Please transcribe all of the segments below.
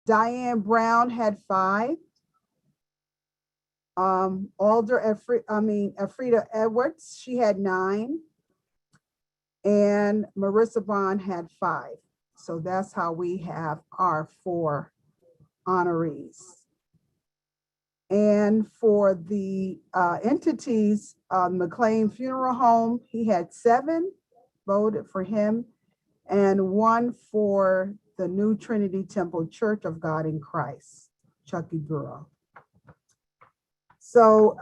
Diane Brown had 5. Afrida Edwards, she had 9. And Marissa Bond had 5. So that's how we have our 4 honorees. And for the entities, McLean Funeral Home, he had 7 voted for him, and 1 for the New Trinity Temple Church of God in Christ, Chucky Burrow. So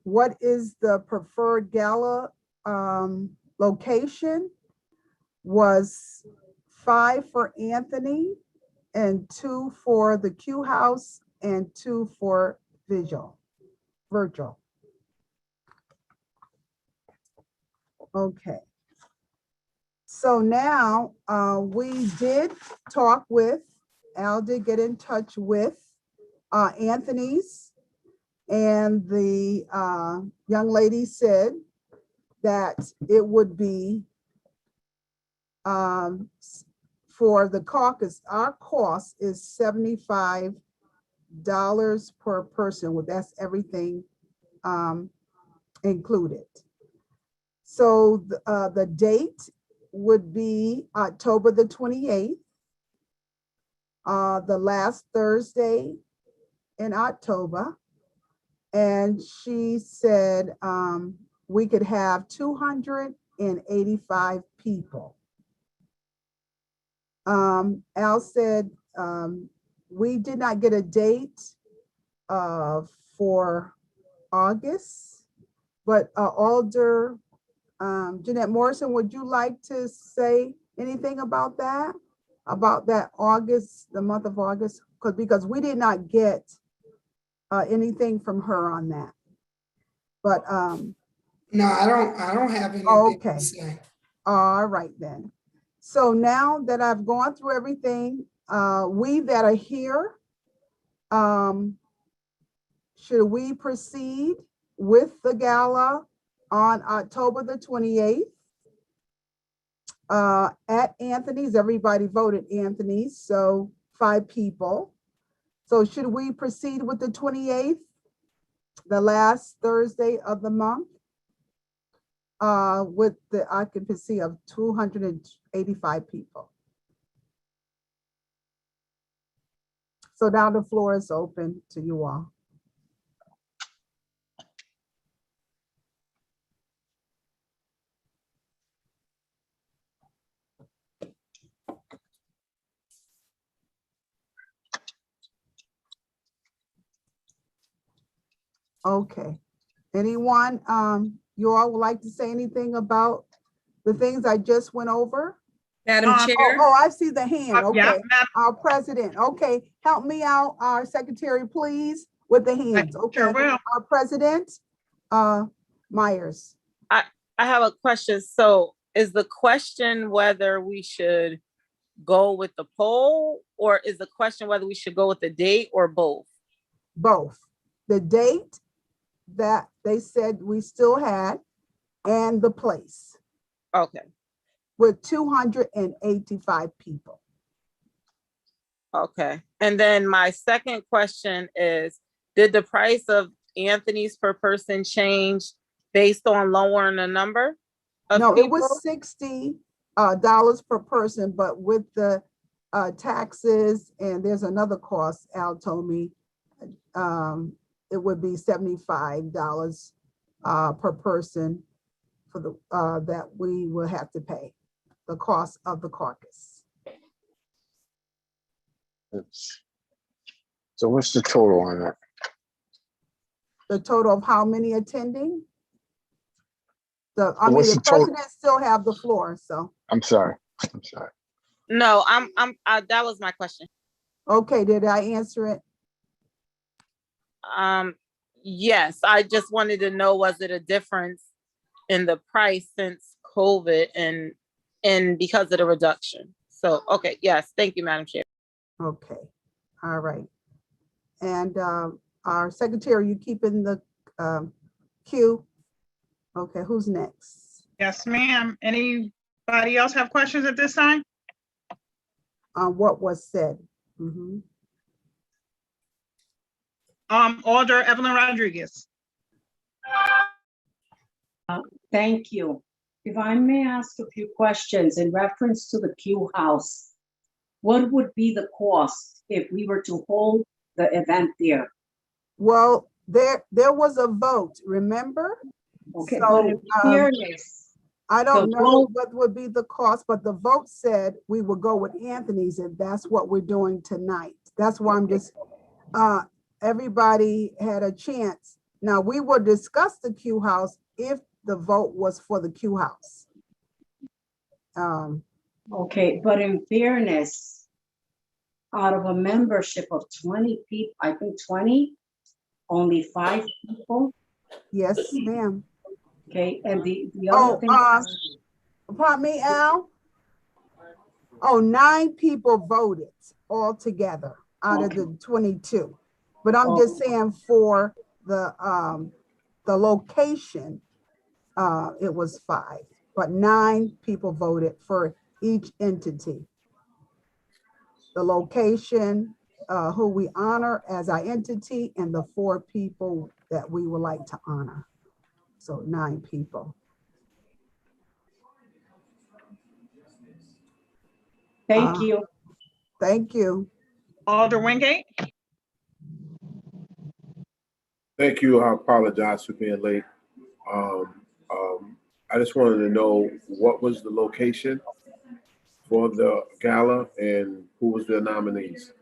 what is the preferred gala location? Was 5 for Anthony and 2 for the Q House and 2 for Virgil. Okay. So now we did talk with, Al did get in touch with Anthony's, and the young lady said that it would be for the caucus, our cost is $75 per person. Well, that's everything included. So the date would be October the 28th, the last Thursday in October. And she said we could have 285 people. Al said we did not get a date for August, but Alder Jeanette Morrison, would you like to say anything about that? About that August, the month of August? Because we did not get anything from her on that. But no, I don't have anything okay. to say. All right then. So now that I've gone through everything, we that are here, should we proceed with the gala on October the 28th at Anthony's? Everybody voted Anthony's, so 5 people. So should we proceed with the 28th, the last Thursday of the month, with the occupancy of 285 people? So now the floor is open to you all. Okay. Anyone, you all would like to say anything about the things I just went over? Madam Chair. Oh, I see the hand. Okay. Yeah, Our president. Okay. Help me out, our secretary, please, with the hands. Okay. Sure will. Our president, Myers. I have a question. So is the question whether we should go with the poll, or is the question whether we should go with the date, or both? Both. The date that they said we still had and the place. Okay. With 285 people. Okay. And then my second question is, did the price of Anthony's per person change based on lowering the number of No, people? it was $60 per person, but with the taxes, and there's another cost, Al told me, it would be $75 per person for the that we will have to pay, the cost of the caucus. So what's the total on that? The total of how many attending? The What's the total? president still have the floor, so. I'm sorry. No, that was my question. Okay, did I answer it? Yes, I just wanted to know, was it a difference in the price since COVID and because of the reduction? So, okay, yes, thank you, Madam Chair. Okay, all right. And our secretary, you keeping the queue? Okay, who's next? Yes, ma'am. Anybody else have questions at this time? What was said? Mm-hmm. Alder Evelyn Rodriguez. Thank you. If I may ask a few questions in reference to the Q House, what would be the cost if we were to hold the event there? Well, there was a vote, remember? Okay, So, but in fairness, I don't the know vote- what would be the cost, but the vote said we would go with Anthony's, and that's what we're doing tonight. That's why I'm just, everybody had a chance. Now, we will discuss the Q House if the vote was for the Q House. okay, but in fairness, out of a membership of 20 people, I think 20, only 5 people, Yes, ma'am. okay, and the Oh, other thing. Pardon me, Al? Oh, 9 people voted altogether out of the 22. But I'm just saying for the location, it was 5, but 9 people voted for each entity. The location, who we honor as our entity, and the 4 people that we would like to honor. So 9 people. Thank you. Thank you. Alder Wingate. Thank you. I apologize for being late. I just wanted to know what was the location for the gala and who was the nominees?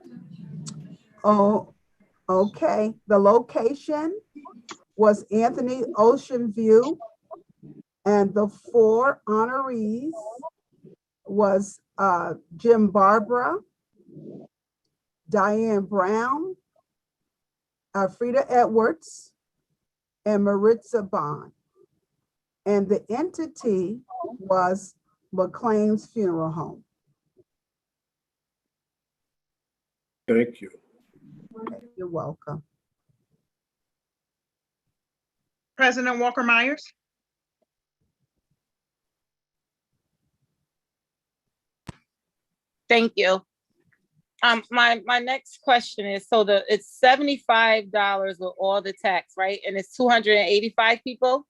Oh, okay. The location was Anthony Ocean View, and the 4 honorees was Jim Barbara, Diane Brown, Frida Edwards, and Maritza Bond. And the entity was McLean's Funeral Home. Thank you. Okay, you're welcome. President Walker Myers. Thank you. My next question is, so it's $75 with all the tax, right? And it's 285 people,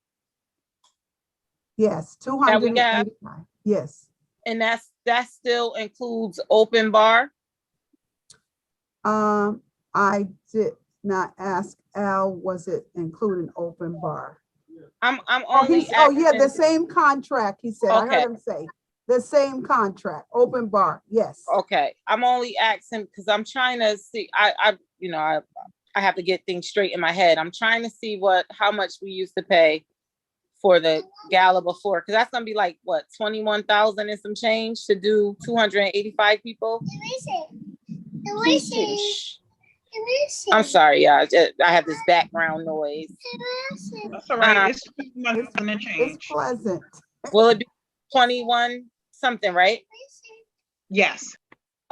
Yes, That we got? 285. Yes. and that still includes open bar? I did not ask Al, was it including open bar? I'm Oh, only yeah, the asking- same contract, he said. I Okay. heard him say, the same contract, open bar, yes. Okay, I'm only asking because I'm trying to see, I have to get things straight in my head. I'm trying to see how much we used to pay for the gala before, because that's gonna be like, what, 21,000 and some change to do 285 people? I'm sorry, yeah, I have this background noise. That's all right. It's 21,000 and It's change. pleasant. Will it be 21 something, right? Yes.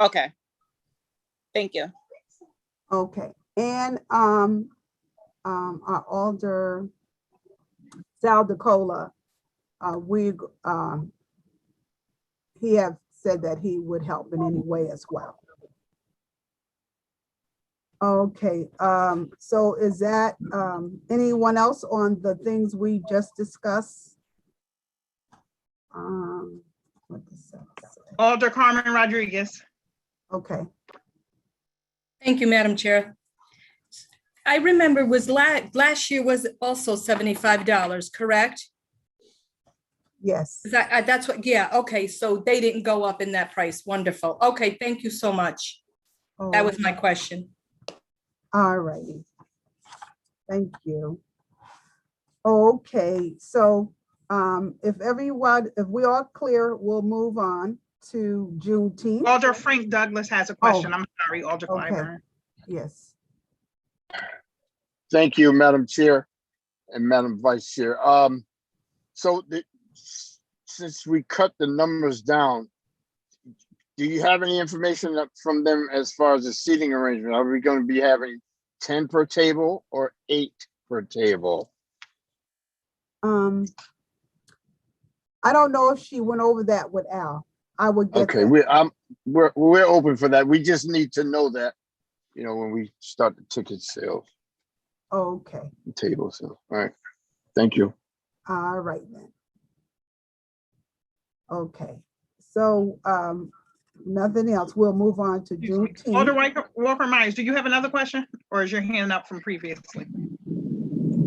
Okay. Thank you. Okay, and our Alder Sal DeCola, he have said that he would help in any way as well. Okay, so is that anyone else on the things we just discussed? What does that say? Alder Carmen Rodriguez. Okay, Thank you, Madam Chair. I remember last year was also $75, correct? yes. That's what, yeah, okay, so they didn't go up in that price. Wonderful. Okay, thank you so much. That was my question. All righty. Thank you. Okay, so if we are clear, we'll move on to Juneteenth. Alder Frank Douglas has a question. I'm sorry, Alder Okay. Clyburn. Yes. Thank you, Madam Chair and Madam Vice Chair. Since we cut the numbers down, do you have any information from them as far as the seating arrangement? Are we going to be having 10 per table or 8 per table? I don't know if she went over that with Al. I would get Okay, that. we're open for that. We just need to know that, when we start the ticket sales. Okay, table, so, all right. Thank you. all right then. Okay, so nothing else. We'll move on to Alder Juneteenth. Walker Myers, do you have another question or is your hand up from previously?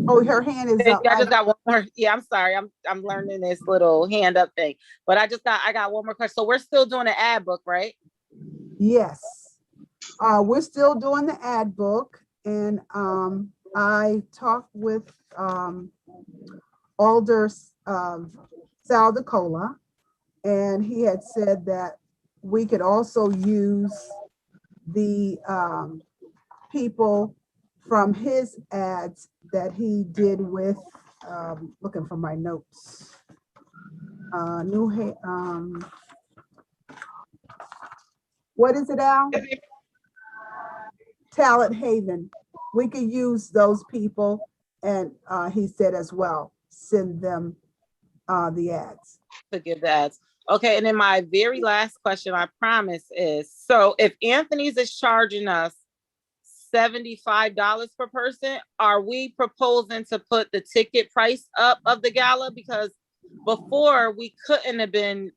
Oh, her hand is up. I just got one more. Yeah, I'm sorry. I'm learning this little hand up thing, but I got one more question. So we're still doing an ad book, right? Yes. We're still doing the ad book, and I talked with Alder Sal DeCola, and he had said that we could also use the people from his ads that he did with, looking for my notes. What is it, Al? Talent Haven. We could use those people, and he said as well, send them the ads. To give the ads. Okay, and then my very last question, I promise, is so if Anthony's is charging us $75 per person, are we proposing to put the ticket price up of the gala? Because before we couldn't have been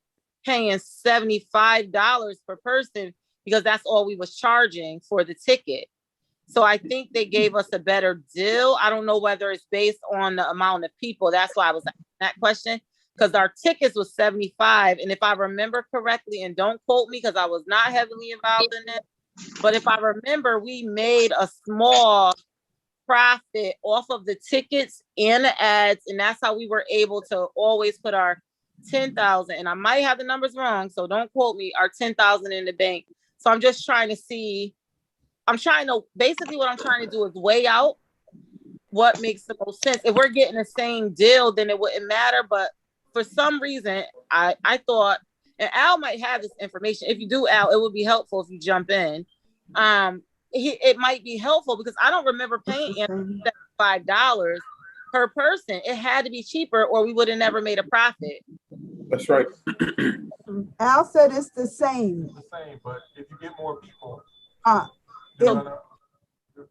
paying $75 per person because that's all we was charging for the ticket. So I think they gave us a better deal. I don't know whether it's based on the amount of people. That's why I was asking that question, because our tickets was 75. And if I remember correctly, and don't quote me because I was not heavily involved in it, but if I remember, we made a small profit off of the tickets and the ads. And that's how we were able to always put our 10,000, and I might have the numbers wrong, so don't quote me, our 10,000 in the bank. So I'm just trying to see, basically what I'm trying to do is weigh out what makes the most sense. If we're getting the same deal, then it wouldn't matter. But for some reason, I thought, and Al might have this information. If you do, Al, it would be helpful if you jump in. It might be helpful because I don't remember paying $5 per person. It had to be cheaper or we would have never made a profit. That's right. Al said it's the same. The same, but if you get more people, Uh, you're it-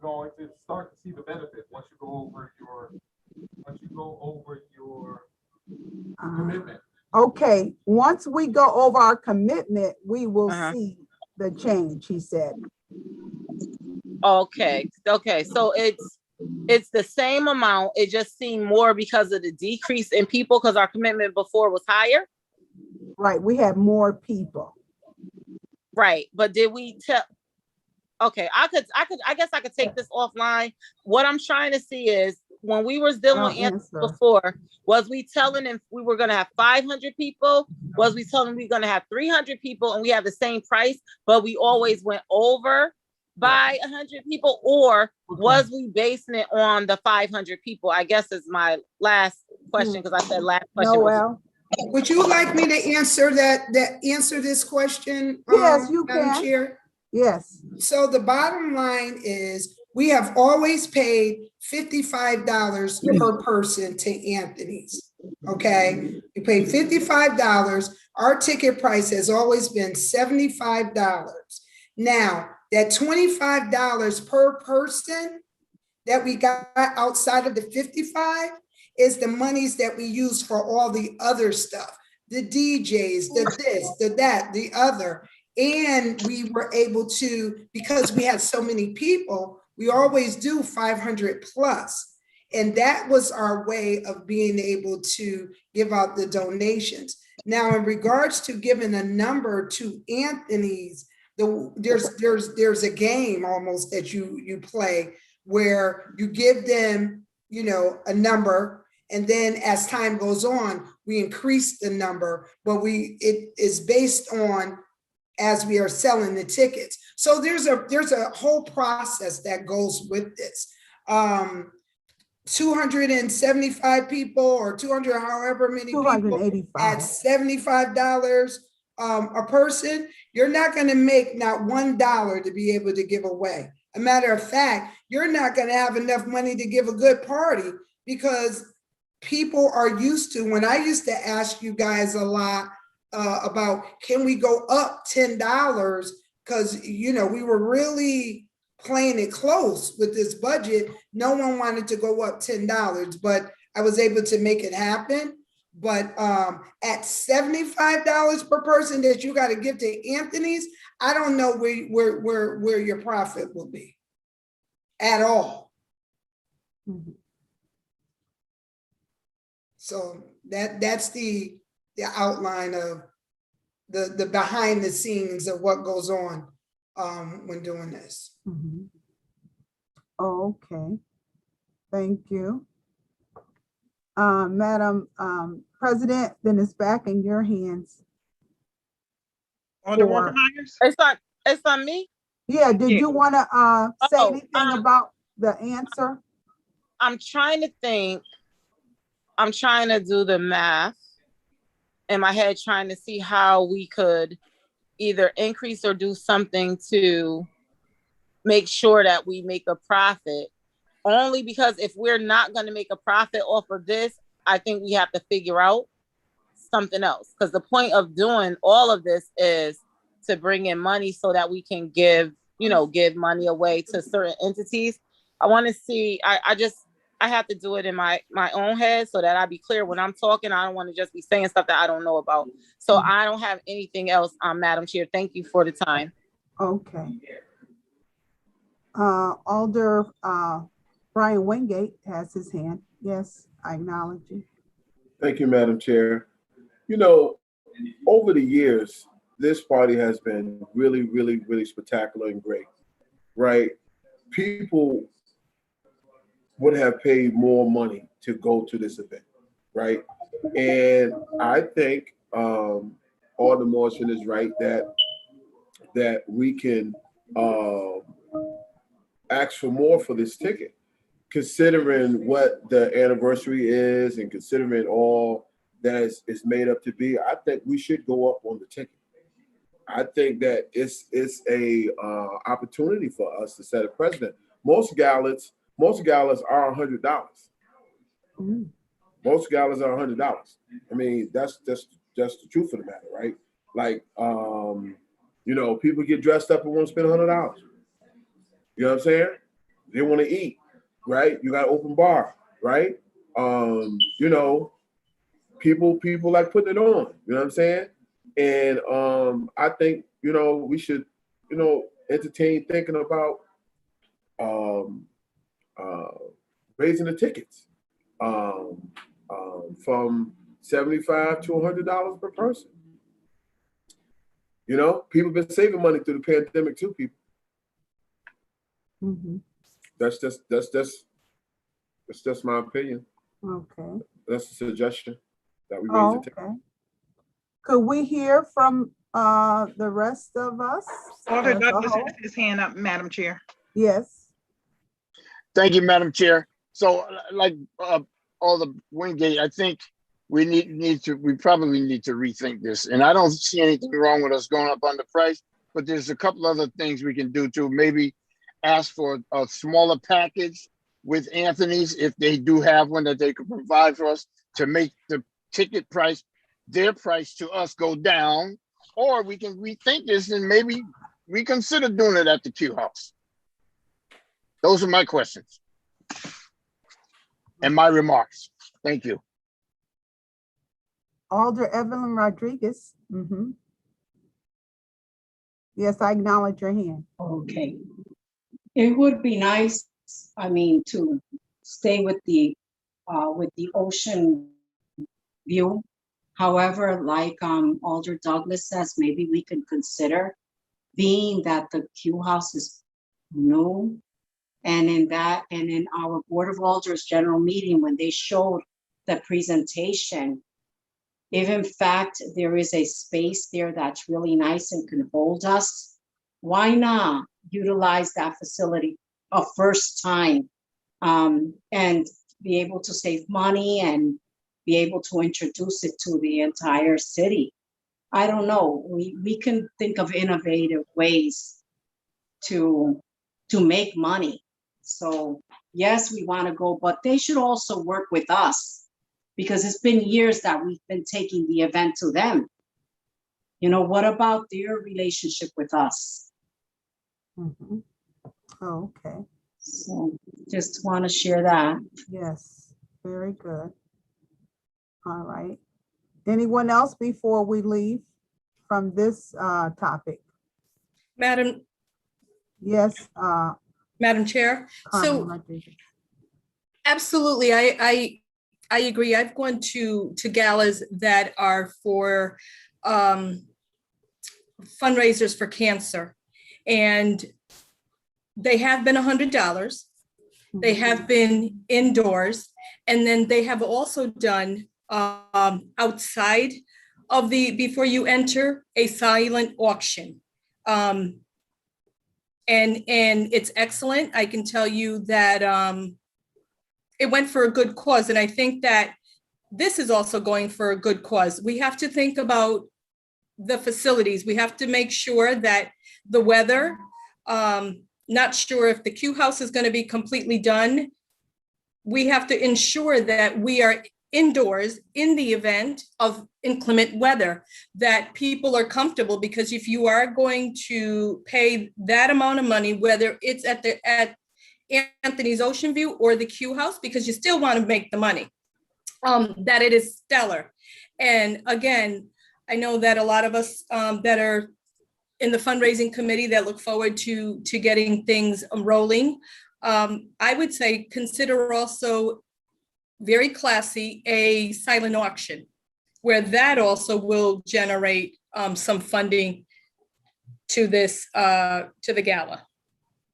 going to start to see the benefit once you go over your commitment. Okay, once we go over our commitment, we will Uh-huh. see the change, he said. Okay. So it's the same amount. It just seemed more because of the decrease in people because our commitment before was higher. Right, we had more people. Right. But did we tell? Okay, I guess I could take this offline. What I'm trying to see is when we was dealing with Anthony Answer. before, was we telling him we were going to have 500 people? Was we telling him we were going to have 300 people and we have the same price, but we always went over by 100 people? Or was we basing it on the 500 people? I guess is my last question because I said last question. No, Al? Would you like me to answer answer this question? Yes, you Madam can. Chair? Yes. So the bottom line is we have always paid $55 per person to Anthony's. Okay, we paid $55. Our ticket price has always been $75. Now, that $25 per person that we got outside of the 55 is the monies that we use for all the other stuff, the DJs, the this, the that, the other. And we were able to, because we had so many people, we always do 500 plus. And that was our way of being able to give out the donations. Now, in regards to giving a number to Anthony's, there's a game almost that you play where you give them, a number, and then as time goes on, we increase the number, but it is based on as we are selling the tickets. So there's a whole process that goes with this. 275 people or 200, however many people 285. at $75 a person, you're not going to make not $1 to be able to give away. A matter of fact, you're not going to have enough money to give a good party because people are used to, when I used to ask you guys a lot about, can we go up $10? Because, we were really playing it close with this budget. No one wanted to go up $10, but I was able to make it happen. But at $75 per person that you got to give to Anthony's, I don't know where your profit will be at all. Mhm. So that's the outline of the behind the scenes of what goes on when doing this. Mhm. Okay, thank you. Madam President, then it's back in your hands. Alderwoman For- Myers? It's on me. Yeah, did Yeah. you want to say Oh, anything about the answer? I'm trying to think. I'm trying to do the math in my head, trying to see how we could either increase or do something to make sure that we make a profit. Only because if we're not going to make a profit off of this, I think we have to figure out something else. Because the point of doing all of this is to bring in money so that we can give money away to certain entities. I want to see, I have to do it in my own head so that I be clear when I'm talking. I don't want to just be saying stuff that I don't know about. So I don't have anything else, Madam Chair. Thank you for the time. Okay. Alder Brian Wingate has his hand. Yes, I acknowledge you. Thank you, Madam Chair. You know, over the years, this party has been really, really, really spectacular and great, right? People would have paid more money to go to this event, right? And I think Alder Morrison is right that we can ask for more for this ticket, considering what the anniversary is and considering all that is made up to be. I think we should go up on the ticket. I think that it's a opportunity for us to set a precedent. Most galas are $100. Mm. Most galas are $100. I mean, that's the truth of the matter, right? Like, people get dressed up and want to spend $100. You know what I'm saying? They want to eat, right? You got open bar, right? People like putting it on. You know what I'm saying? And I think we should entertain thinking about raising the tickets from $75 to $100 per person. People been saving money through the pandemic too. People. Mm-hmm. That's just my opinion. Okay. That's a suggestion that we raise the ticket. Okay. Could we hear from the rest of us? Alder as a Douglas whole? has his hand up, Madam Chair. Yes. Thank you, Madam Chair. So like Alder Wingate, I think we probably need to rethink this. And I don't see anything wrong with us going up on the price, but there's a couple other things we can do to maybe ask for a smaller package with Anthony's, if they do have one that they could provide for us, to make the ticket price, their price to us, go down. Or we can rethink this and maybe reconsider doing it at the Q House. Those are my questions and my remarks. Thank you. Alder Evelyn Rodriguez. Mm-hmm. Yes, I acknowledge your hand. Okay. It would be nice, to stay with the ocean view. However, like Alder Douglas says, maybe we can consider, being that the Q House is new, and in our Board of Alders general meeting, when they showed the presentation, if in fact there is a space there that's really nice and can hold us, why not utilize that facility a first time, and be able to save money and be able to introduce it to the entire city? I don't know. We can think of innovative ways to make money. So yes, we want to go, but they should also work with us, because it's been years that we've been taking the event to them. What about their relationship with us? Mm-hmm. Okay, So just want to share that. yes, very good. All right. Anyone else before we leave from this topic? Madam Yes, Madam Chair. Carmen So Rodriguez. absolutely, I agree. I've gone to galas that are for fundraisers for cancer, and they have been $100. They have been indoors, and then they have also done outside of before you enter, a silent auction. And it's excellent. I can tell you that it went for a good cause. And I think that this is also going for a good cause. We have to think about the facilities. We have to make sure that the weather, not sure if the Q house is going to be completely done. We have to ensure that we are indoors in the event of inclement weather, that people are comfortable, because if you are going to pay that amount of money, whether it's at Anthony's Ocean View or the Q house, because you still want to make the money, that it is stellar. And again, I know that a lot of us that are in the fundraising committee that look forward to getting things rolling, I would say consider also very classy a silent auction, where that also will generate some funding to this to the gala.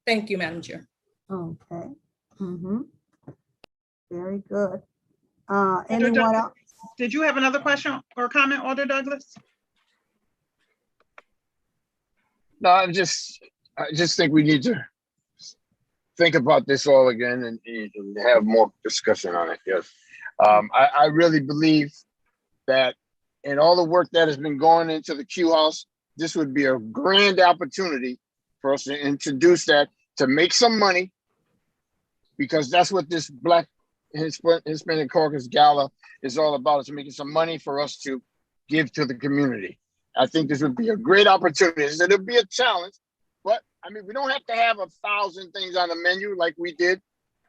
Thank you, Madam Chair. Okay. Very good. Alder Anyone Douglas, else? did you have another question or comment, Alder Douglas? No, I just think we need to think about this all again and have more discussion on it. Yes. I really believe that in all the work that has been going into the Q house, this would be a grand opportunity for us to introduce that, to make some money, because that's what this Black Hispanic Caucus Gala is all about, is making some money for us to give to the community. I think this would be a great opportunity. It'll be a challenge, but I mean, we don't have to have 1,000 things on the menu like we did,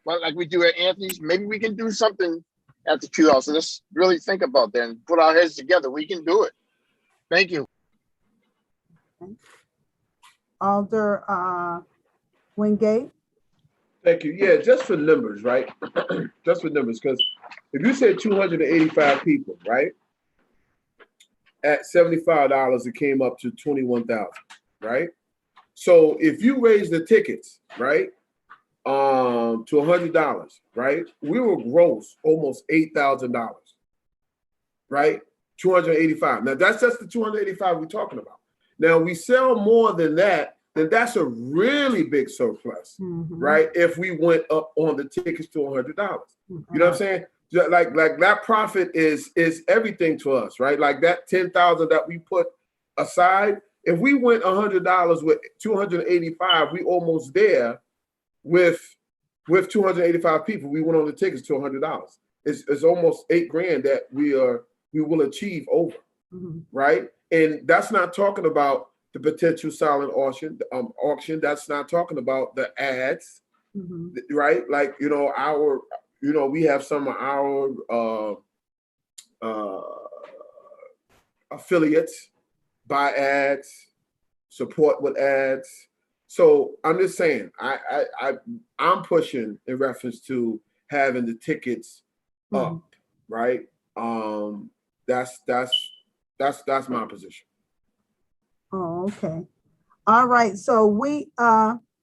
but like we do at Anthony's. Maybe we can do something at the Q house. So let's really think about that and put our heads together. We can do it. Thank you. Alder Wingate? Thank you. Yeah, just for numbers, right? Just for numbers, because if you said 285 people, right? At $75, it came up to 21,000, right? So if you raise the tickets, right, to $100, right, we will gross almost $8,000, right? 285. Now that's just the 285 we're talking about. Now we sell more than that, then that's a really big surplus, right? If we went up on the tickets to $100, you know what I'm saying? Like that profit is everything to us, right? Like that 10,000 that we put aside, if we went $100 with 285, we almost there with 285 people. We went on the tickets to $100. It's almost $8,000 that we will achieve over, right? And that's not talking about the potential silent auction. That's not talking about the ads, right? Like we have some of our affiliates buy ads, support with ads. So I'm just saying, I'm pushing in reference to having the tickets up, right? That's my position. Oh, okay. All right. So we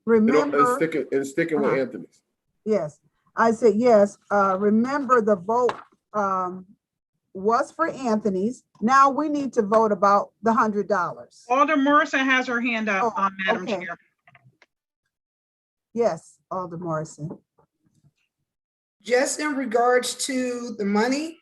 remember and sticking with Anthony's. Yes, I said yes. Remember the vote was for Anthony's. Now we need to vote about the $100. Alder Morrison has her hand up, Madam okay. Chair. Yes, Alder Morrison. Just in regards to the money,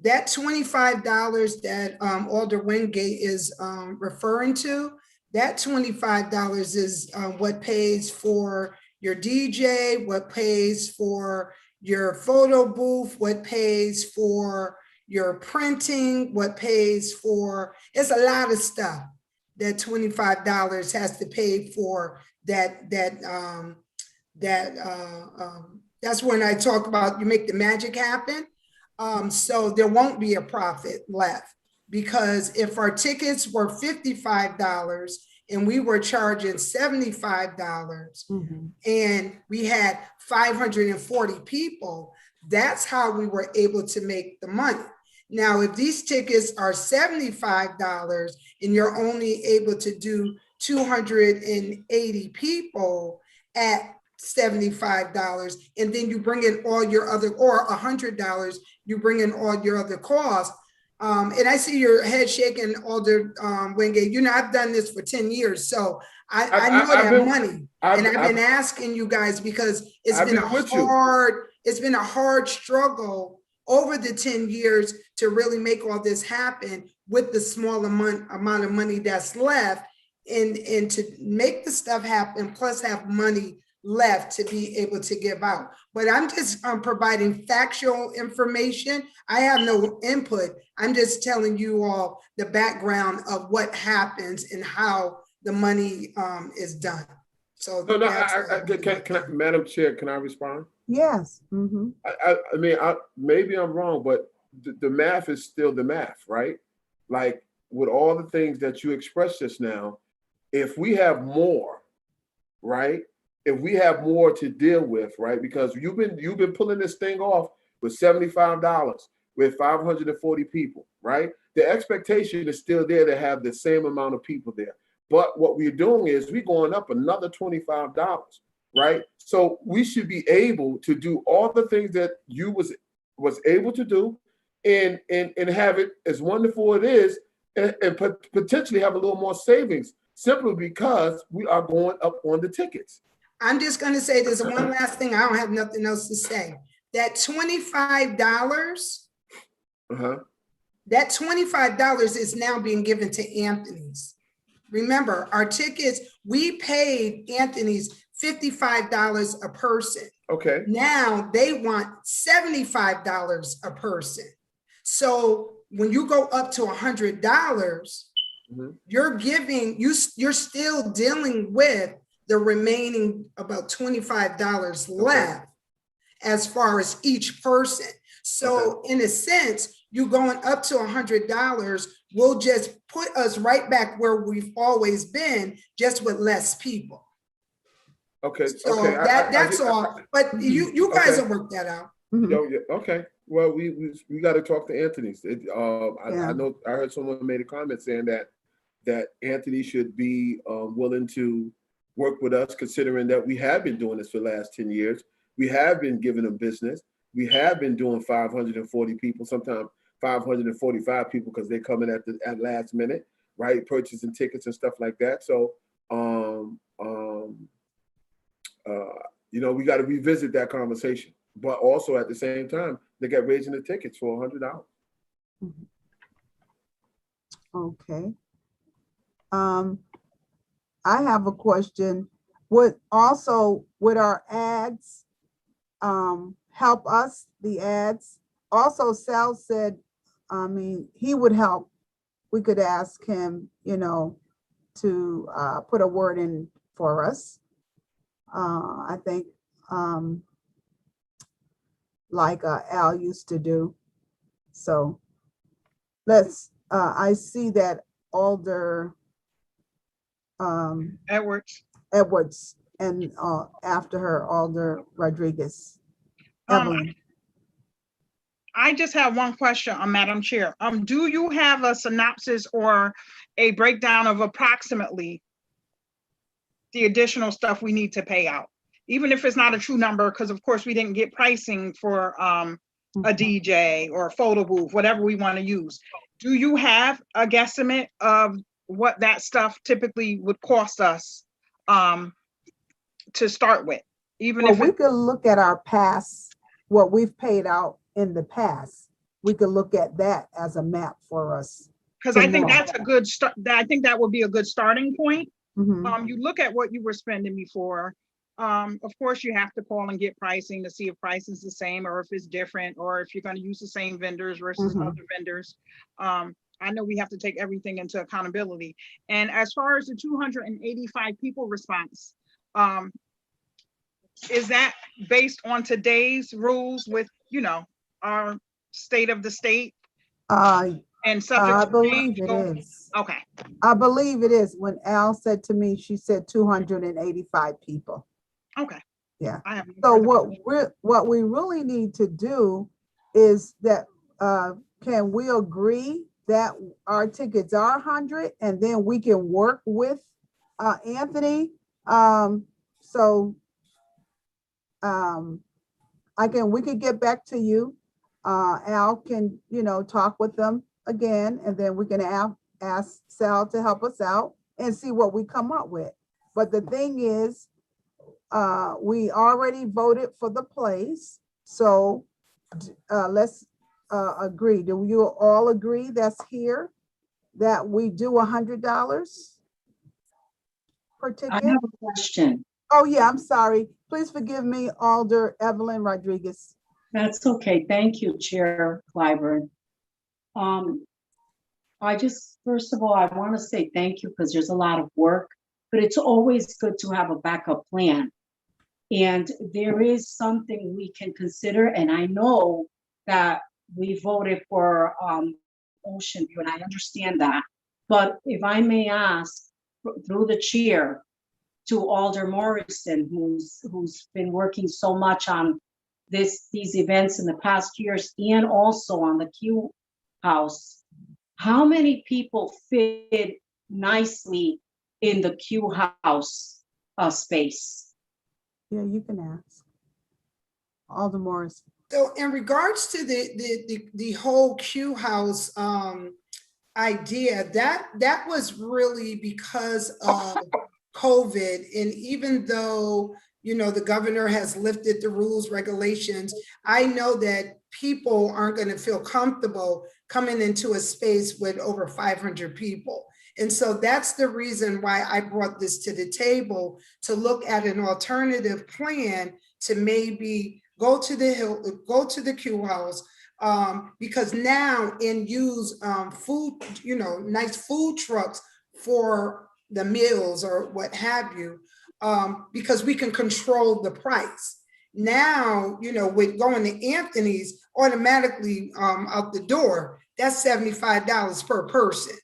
that $25 that Alder Wingate is referring to, that $25 is what pays for your DJ, what pays for your photo booth, what pays for your printing, what pays for, it's a lot of stuff that $25 has to pay for that that that's when I talk about you make the magic happen. So there won't be a profit left, because if our tickets were $55 and we were charging $75 and we had 540 people, that's how we were able to make the money. Now, if these tickets are $75 and you're only able to do 280 people at $75, and then you bring in all your other, or $100, you bring in all your other costs. And I see your head shaking, Alder Wingate. You know, I've done this for 10 years, so I know that money. And I've been asking you guys, because it's been a hard struggle over the 10 years to really make all this happen with the small amount of money that's left, and to make the stuff happen, plus have money left to be able to give out. But I'm just providing factual information. I have no input. I'm just telling you all the background of what happens and how the money is done. So can I, Madam Chair, can I respond? Yes. I mean, maybe I'm wrong, but the math is still the math, right? Like, with all the things that you expressed just now, if we have more, right? If we have more to deal with, right? Because you've been pulling this thing off with $75 with 540 people, right? The expectation is still there to have the same amount of people there. But what we're doing is we're going up another $25, right? So we should be able to do all the things that you was able to do, and have it as wonderful it is, and potentially have a little more savings, simply because we are going up on the tickets. I'm just going to say this one last thing. I don't have nothing else to say. That $25, that $25 is now being given to Anthony's. Remember, our tickets, we paid Anthony's $55 a person. Okay. Now they want $75 a person. So when you go up to $100, you're still dealing with the remaining about $25 left as far as each person. So in a sense, you going up to $100 will just put us right back where we've always been, just with less people. Okay. So that's all. But you guys will work that out. Okay. Well, we got to talk to Anthony's. I know I heard someone made a comment saying that Anthony should be willing to work with us, considering that we have been doing this for the last 10 years. We have been giving them business. We have been doing 540 people, sometimes 545 people, because they come in at last minute, right? Purchasing tickets and stuff like that. So, we got to revisit that conversation. But also at the same time, they got raising the tickets for $100. Okay. I have a question. Would our ads help us, the ads? Also, Sal said, he would help. We could ask him, to put a word in for us. I think like Al used to do. So I see that Alder Edwards, and after her, Alder Rodriguez. Evelyn. I just have one question, Madam Chair. Do you have a synopsis or a breakdown of approximately the additional stuff we need to pay out? Even if it's not a true number, because of course we didn't get pricing for a DJ or a photo booth, whatever we want to use. Do you have a guesstimate of what that stuff typically would cost us to start with? Even if we could look at our past, what we've paid out in the past. We could look at that as a map for us. Because I think that's a good start. I think that would be a good starting point. You look at what you were spending before. Of course, you have to call and get pricing to see if price is the same or if it's different, or if you're going to use the same vendors versus other vendors. I know we have to take everything into accountability. And as far as the 285 people response, is that based on today's rules with, our state of the state Uh, and subject I to believe change? it is. Okay, I believe it is. When Al said to me, she said 285 people. okay. Yeah. I have. So what we really need to do is that, can we agree that our tickets are 100 and then we can work with Anthony? So we could get back to you. Al can, talk with them again, and then we can ask Sal to help us out and see what we come up with. But the thing is, we already voted for the place, so let's agree. Do you all agree that's here that we do $100 per I ticket? have a question. Oh yeah, I'm sorry. Please forgive me, Alder Evelyn Rodriguez. That's okay. Thank you, Chair Clyburn. First of all, I want to say thank you because there's a lot of work, but it's always good to have a backup plan. And there is something we can consider, and I know that we voted for Ocean View, and I understand that. But if I may ask, through the chair, to Alder Morrison, who's been working so much on these events in the past years, and also on the Q House, how many people fit nicely in the Q House space? Yeah, you can ask. Alder Morris. So in regards to the whole Q House idea, that was really because of COVID. And even though, the governor has lifted the rules, regulations, I know that people aren't going to feel comfortable coming into a space with over 500 people. And so that's the reason why I brought this to the table, to look at an alternative plan to maybe go to the Q House, because now use food, nice food trucks for the meals or what have you, because we can control the price. Now, with going to Anthony's automatically out the door, that's $75 per person.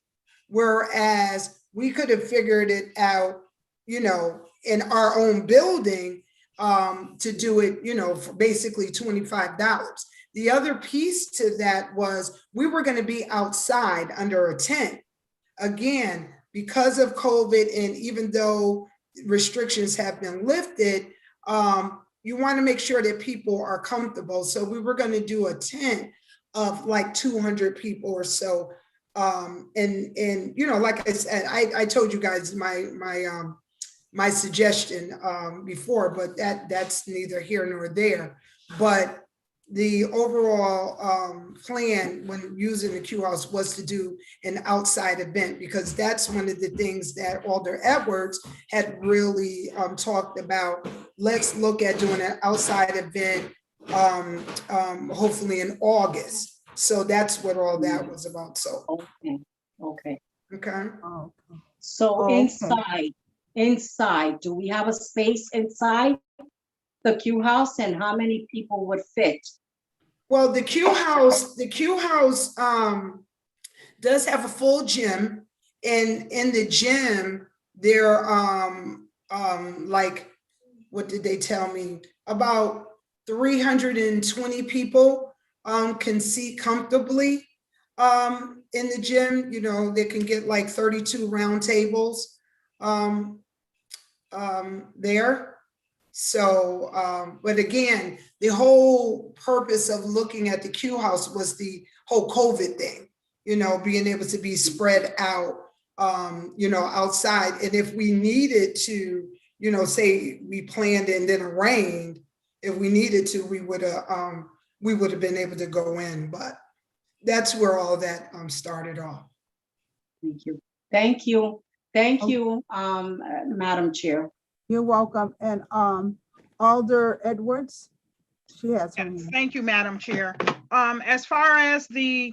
Whereas we could have figured it out, in our own building, to do it, for basically $25. The other piece to that was we were going to be outside under a tent. Again, because of COVID, and even though restrictions have been lifted, you want to make sure that people are comfortable. So we were going to do a tent of like 200 people or so. And like I said, I told you guys my suggestion before, but that's neither here nor there. But the overall plan when using the Q House was to do an outside event, because that's one of the things that Alder Edwards had really talked about. Let's look at doing an outside event, hopefully in August. So that's what all that was about. So Okay. Oh, So okay. inside, do we have a space inside the Q House, and how many people would fit? Well, the Q House does have a full gym, and in the gym there like, what did they tell me? About 320 people can seat comfortably in the gym. They can get like 32 round tables there. So, but again, the whole purpose of looking at the Q House was the whole COVID thing, being able to be spread out, outside. And if we needed to, say we planned and then it rained, if we needed to, we would have been able to go in. But that's where all that started off. Thank you, Madam Chair. You're welcome. And Alder Edwards, she has her Yes, hand. thank you, Madam Chair. As far as the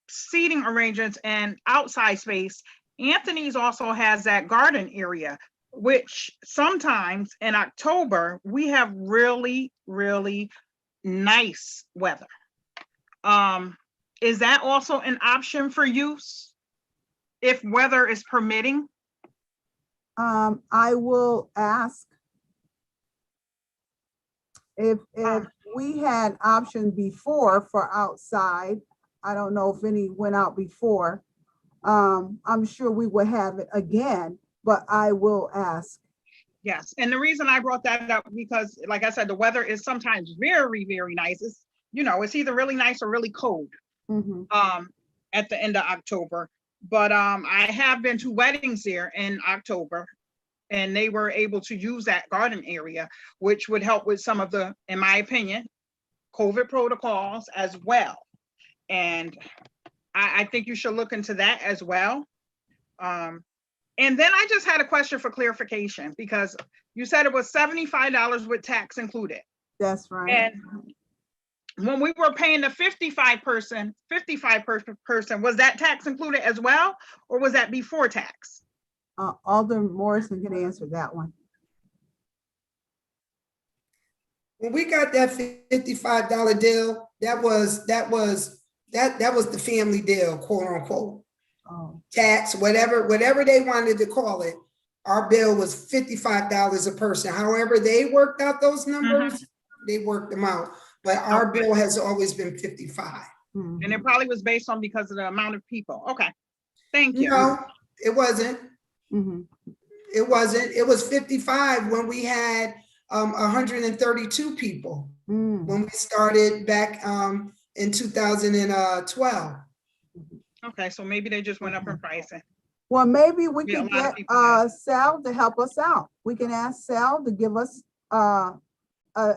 seating arrangements and outside space, Anthony's also has that garden area. which sometimes in October, we have really, really nice weather. Is that also an option for use if weather is permitting? I will ask if we had options before for outside. I don't know if any went out before. I'm sure we will have it again, but I will ask. Yes, and the reason I brought that up because, like I said, the weather is sometimes very, very nice. It's, you know, it's either really nice or really cold Mhm. at the end of October. But I have been to weddings there in October, and they were able to use that garden area, which would help with some of the, in my opinion, COVID protocols as well. And I think you should look into that as well. And then I just had a question for clarification, because you said it was $75 with tax included. That's right. And when we were paying the 55 person, was that tax included as well? Or was that before tax? Alderman Morrison can answer that one. When we got that $55 deal, that was the family deal, quote unquote. Oh, Tax, whatever they wanted to call it. Our bill was $55 a person. However they worked out those numbers, they worked them out. But our bill has always been 55. mhm. And it probably was based on because of the amount of people. Okay, thank you. No, it wasn't. Mhm. It wasn't. It was 55 when we had 132 people Mm. when we started back in 2012. Okay, so maybe they just went up in pricing. Well, maybe we Yeah, a could lot of get people have. Sal to help us out. We can ask Sal to give us a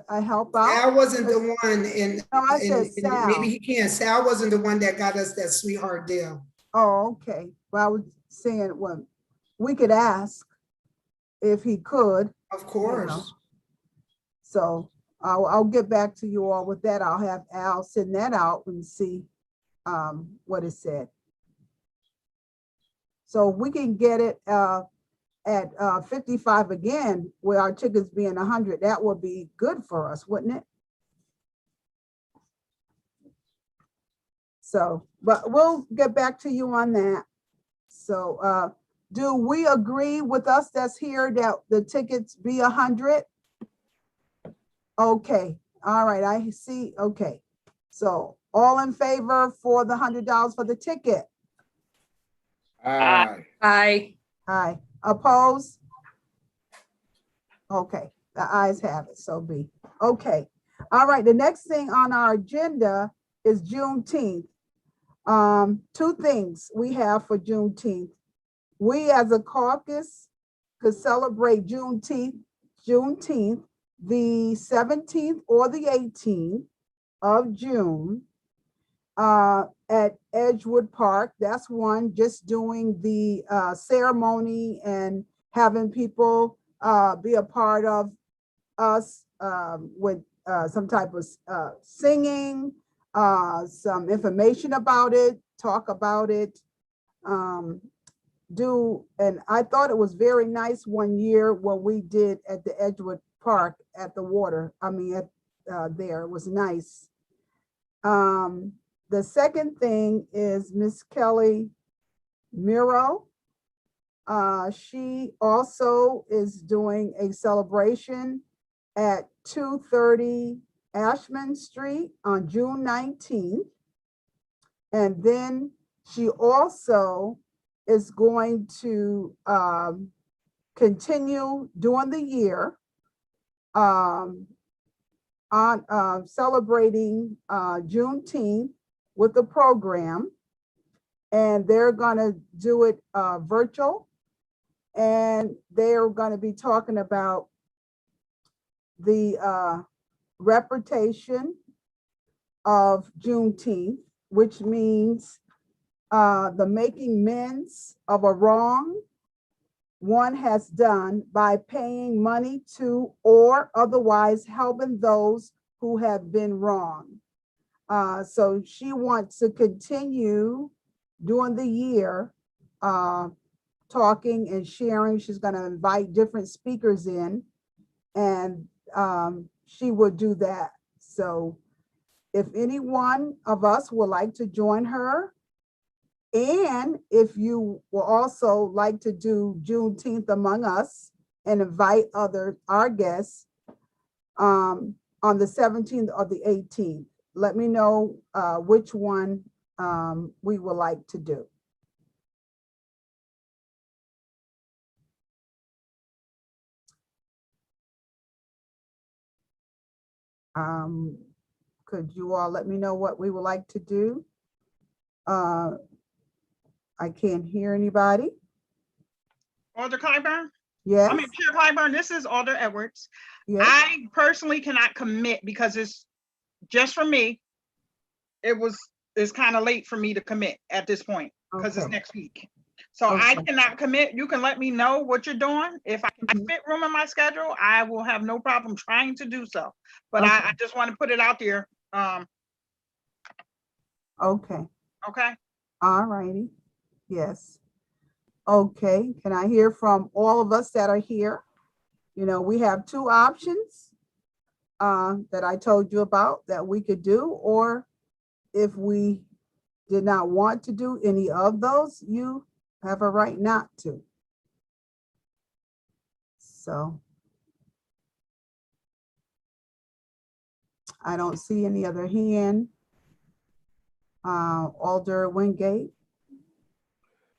help out. Sal wasn't the one, and No, I said Sal. maybe he can. Sal wasn't the one that got us that sweetheart deal. Oh, okay. Well, I was saying, well, we could ask if he could. Of course. So I'll get back to you all with that. I'll have Al send that out and see what it said. So we can get it at 55 again, with our tickets being 100, that would be good for us, wouldn't it? So, but we'll get back to you on that. So do we agree with us that's here that the tickets be 100? Okay, all right, I see, okay. So all in favor for the $100 for the ticket? Aye. Aye. Aye. Oppose? Okay, the ayes have it, so be. Okay, all right, the next thing on our agenda is Juneteenth. Two things we have for Juneteenth. We as a caucus could celebrate Juneteenth the 17th or the 18th of June at Edgewood Park. That's one, just doing the ceremony and having people be a part of us with some type of singing, some information about it, talk about it, and I thought it was very nice one year when we did at the Edgewood Park at the water. I mean, there, it was nice. The second thing is Miss Kelly Miro. She also is doing a celebration at 230 Ashman Street on June 19th. And then she also is going to continue during the year on celebrating Juneteenth with the program. And they're gonna do it virtual. And they're gonna be talking about the reputation of Juneteenth, which means the making amends of a wrong one has done by paying money to or otherwise helping those who have been wronged. So she wants to continue during the year talking and sharing. She's going to invite different speakers in, and she would do that. So if any one of us would like to join her, and if you will also like to do Juneteenth among us and invite our guests on the 17th or the 18th, let me know which one we would like to do. Could you all let me know what we would like to do? I can't hear anybody. Alder Clyburn? Yes, I mean, Chair Clyburn, this is Alder Edwards. yes, I personally cannot commit because it's just for me. It's kind of late for me to commit at this point because it's okay, next week. So I okay. cannot commit. You can let me know what you're doing. If I can Mhm. fit room in my schedule, I will have no problem trying to do so. But Okay. I just want to put it out there. Okay, Okay. all righty, yes. Okay, can I hear from all of us that are here? You know, we have two options that I told you about that we could do, or if we did not want to do any of those, you have a right not to. So I don't see any other hand. Alder Wingate.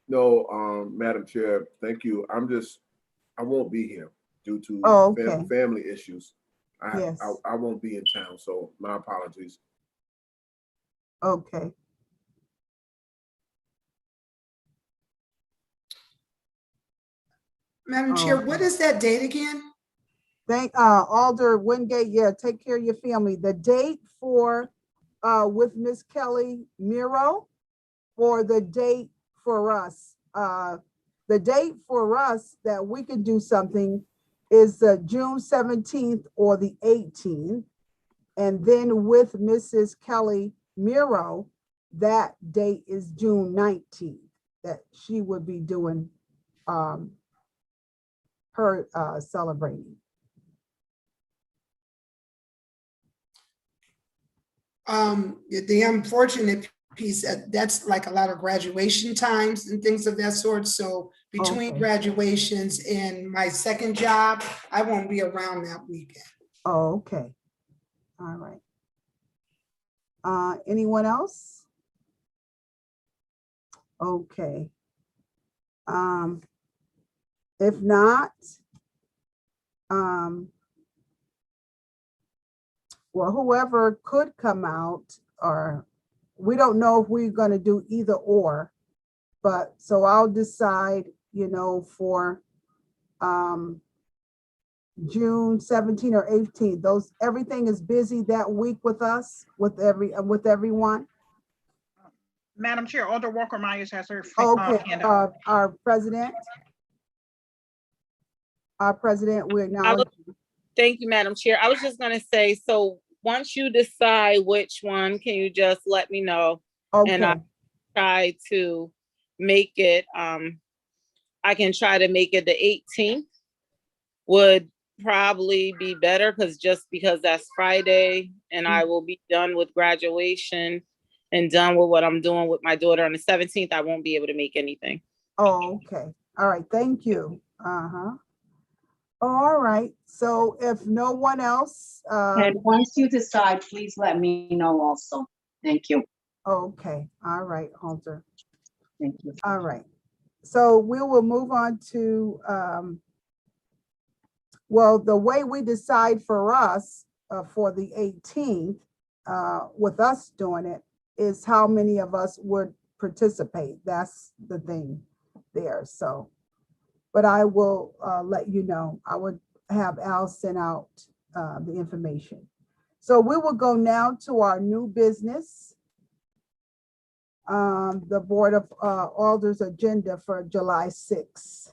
No, Madam Chair, thank you. I won't be here due to Oh, okay. family issues. Yes. I won't be in town, so my apologies. Okay. Madam Chair, what Okay. is that date again? Thank Alder Wingate. Yeah, take care of your family. The date for with Miss Kelly Miro, or the date for us. The date for us that we can do something is June 17th or the 18th. And then with Mrs. Kelly Miro, that date is June 19th, that she would be doing her celebrating. The unfortunate piece, that's like a lot of graduation times and things of that sort. So between Okay. graduations and my second job, I won't be around that weekend. Oh, okay. All right. Anyone else? Okay. If not, well, whoever could come out, or we don't know if we're going to do either or, but so I'll decide, you know, for June 17 or 18. Everything is busy that week with us, with everyone. Madam Chair, Alder Walker Myers has her Okay, hand up. our president, we acknowledge. Thank you, Madam Chair. I was just gonna say, so once you decide which one, can you just let me know? And I Okay, try to make it, I can try to make it the 18th would probably be better, because that's Friday and I will be done with graduation and done with what I'm doing with my daughter on the 17th. I won't be able to make anything. oh, okay, all right, thank you. All right, so if no one else, And once you decide, please let me know also. Thank you. okay, all right, Halter. Thank you. All right, so we will move on to, well, the way we decide for us for the 18th, with us doing it, is how many of us would participate. That's the thing there. So, but I will let you know. I would have Al send out the information. So we will go now to our new business. The Board of Alders agenda for July 6th.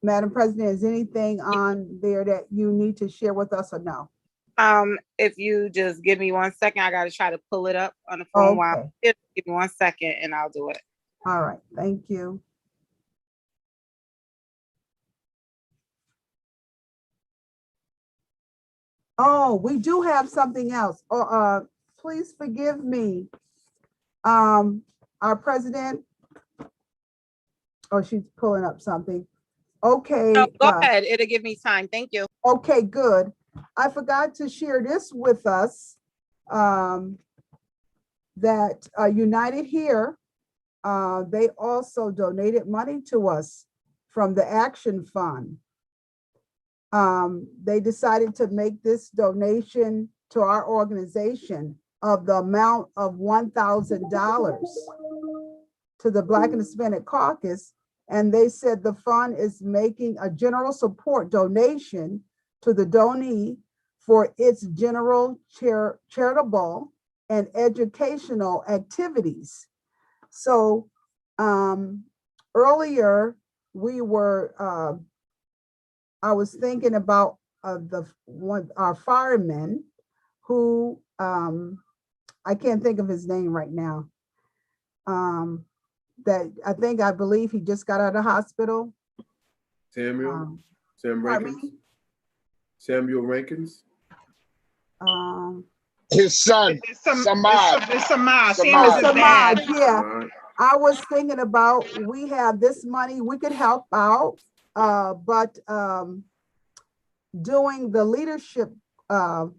Madam President, is anything on there that you need to share with us or no? If you just give me 1 second, I gotta try to pull it up on the phone while Okay, give me 1 second and I'll do it. all right, thank you. Oh, we do have something else. Please forgive me. Our president, oh, she's pulling up something. Okay. No, go ahead. It'll give me time. Thank you. Okay, good. I forgot to share this with us, that United Here, they also donated money to us from the Action Fund. They decided to make this donation to our organization of the amount of $1,000 to the Black and Hispanic Caucus. And they said the fund is making a general support donation to the donee for its general charitable and educational activities. So earlier we were, I was thinking about our fireman who, I can't think of his name right now. That I believe he just got out of the hospital. Samuel Pardon Rankins. me? Samuel Rankins. His son, Samad. It's Samad. Samad. Samad. Dad. Samaj, yeah. I was thinking about, we have this money, we could help out, but doing the leadership call,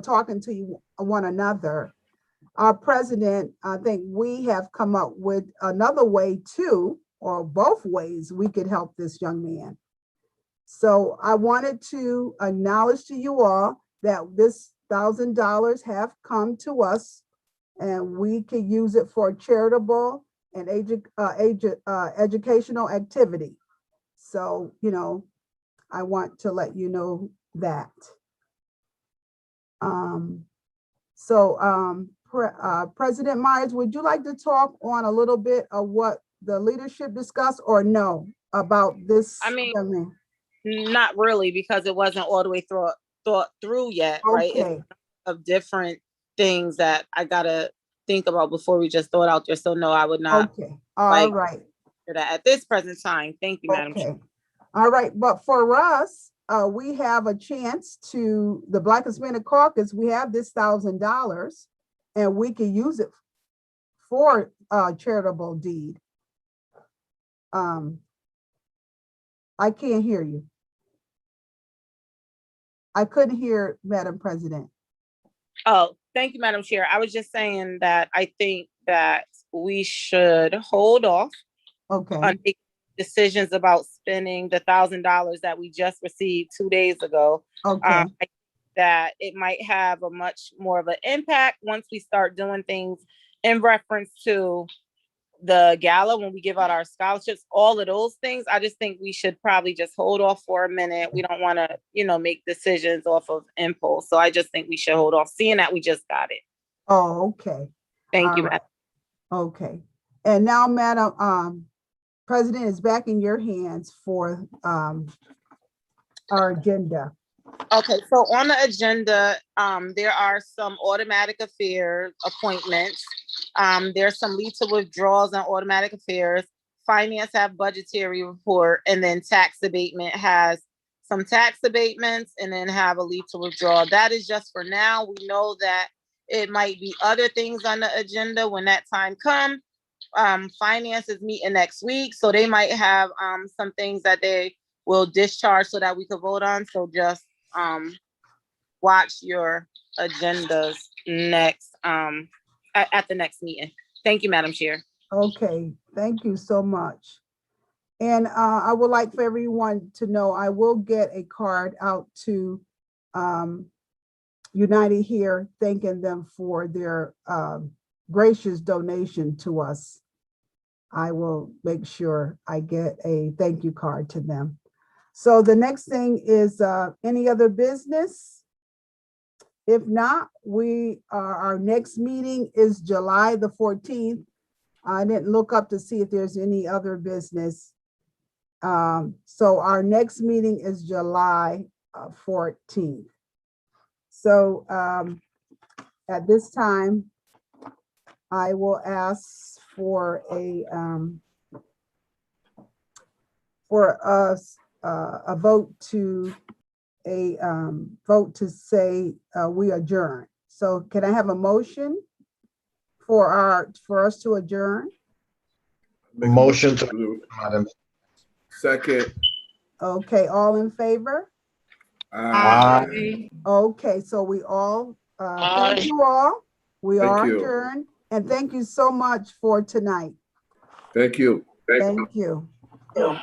talking to one another, our president, I think we have come up with another way too, or both ways we could help this young man. So I wanted to acknowledge to you all that this $1,000 have come to us and we can use it for charitable and educational activity. So, I want to let you know that. President Myers, would you like to talk on a little bit of what the leadership discussed or no about this? I mean, young man? not really, because it wasn't all the way thought through yet, right? Okay. It's of different things that I gotta think about before we just throw it out there. So no, I would not Okay, all like right. do that at this present time. Thank you, Madam Chair. Okay, all right, but for us, we have a chance to, the Black Hispanic Caucus, we have this $1,000 and we can use it for a charitable deed. I can't hear you. I couldn't hear, Madam President. Oh, thank you, Madam Chair. I was just saying that I think that we should hold off Okay, on making decisions about spending the $1,000 that we just received 2 days ago. okay, I think that it might have a much more of an impact once we start doing things in reference to the gala, when we give out our scholarships, all of those things. I just think we should probably just hold off for a minute. We don't want to, make decisions off of impulse. So I just think we should hold off, seeing that we just got it. oh, okay. Thank All you, right. Madam. Okay, and now, Madam President, is back in your hands for our agenda. Okay, so on the agenda, there are some automatic affairs appointments. There's some lead to withdrawals and automatic affairs. Finance have budgetary report, and then tax abatement has some tax abatements, and then have a lead to withdraw. That is just for now. We know that it might be other things on the agenda when that time comes. Finance is meeting next week, so they might have some things that they will discharge so that we could vote on. So just watch your agendas next at the next meeting. Thank you, Madam Chair. Okay, thank you so much. And I would like for everyone to know, I will get a card out to United Here, thanking them for their gracious donation to us. I will make sure I get a thank you card to them. So the next thing is any other business? If not, our next meeting is July the 14th. I didn't look up to see if there's any other business. So our next meeting is July 14th. So at this time, I will ask for a vote to say we adjourn. So can I have a motion for us to adjourn? Make a Motion to, Madam. Second. Okay, all in favor? Aye. Okay, so we all, thank you all. We Thank are you. adjourned, and thank you so much for tonight. Thank you. Thank you. Okay.